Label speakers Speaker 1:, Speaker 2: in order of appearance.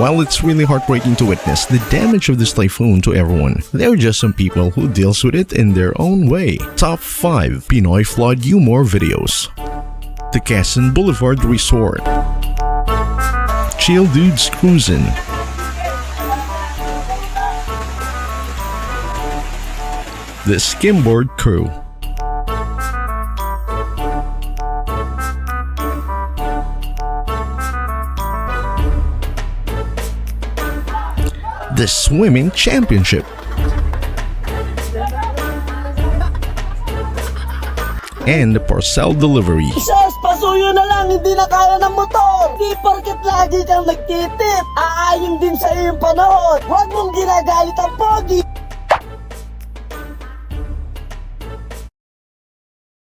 Speaker 1: While it's really heartbreaking to witness the damage of this typhoon to everyone, there are just some people who deals with it in their own way. Top 5 Pinoy Flood Humor Videos. The Quezon Boulevard Resort. Chill Dudes Cruisin'. The Skimboard Crew. The Swimming Championship. And the parcel delivery.
Speaker 2: Sus, pasuyo na lang, hindi na kaya ng motor. Di porket lagi kang nagtitip, aayon din sa iyong panahon. Huwag mong ginagalit ang pogi.